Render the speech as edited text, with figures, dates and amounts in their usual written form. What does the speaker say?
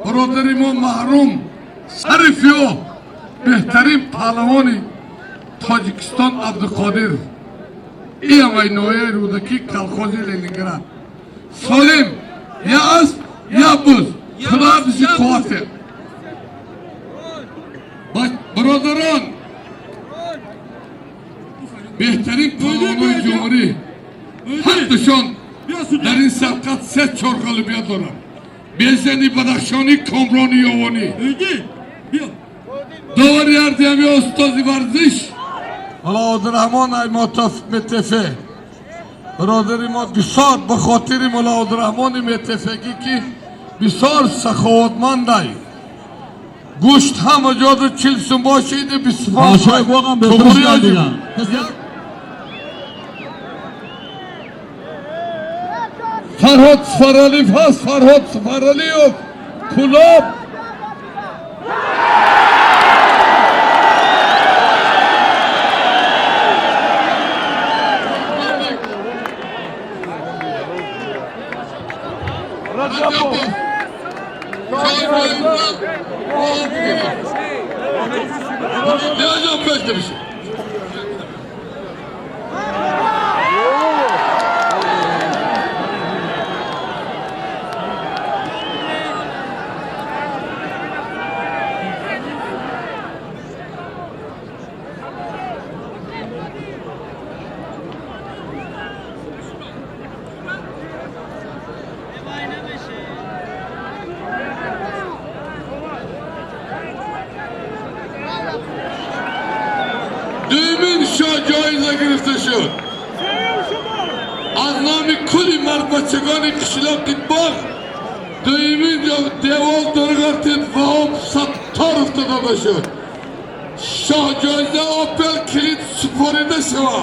برادر ما محروم شریفیو بهترین پهلوانی تاجیکستان عبدالقادر این همه نوعه رودکی کلخوزی لنینگراد سالم یا اسب یا بز خدا بسی قوته برادران بهترین پهلوان جمهوری حقشان در این سبقت 3 غالبیت دارن بیزنی بدخشانی کامرانی یوانی داوری اردیمی استازی ورزش حالا عبدالرحمن ای متفق برادری ما بسیار به خاطر مولا عبدالرحمن متفقی که بسیار سخاوتمند ای گوشت هم جاد 40 سون باشیده بسیار فرهاد سفرالیف هست فرهاد سفرالیف کلاب ne hocam böyle bir şey? Düğümün şu caize girifte şu. Anlamı kuli marbachagani kişiler gitbak. Düğümün deval dörgartit vahop sattarıfta da şu. Şah caize apel kilit süparide şeva.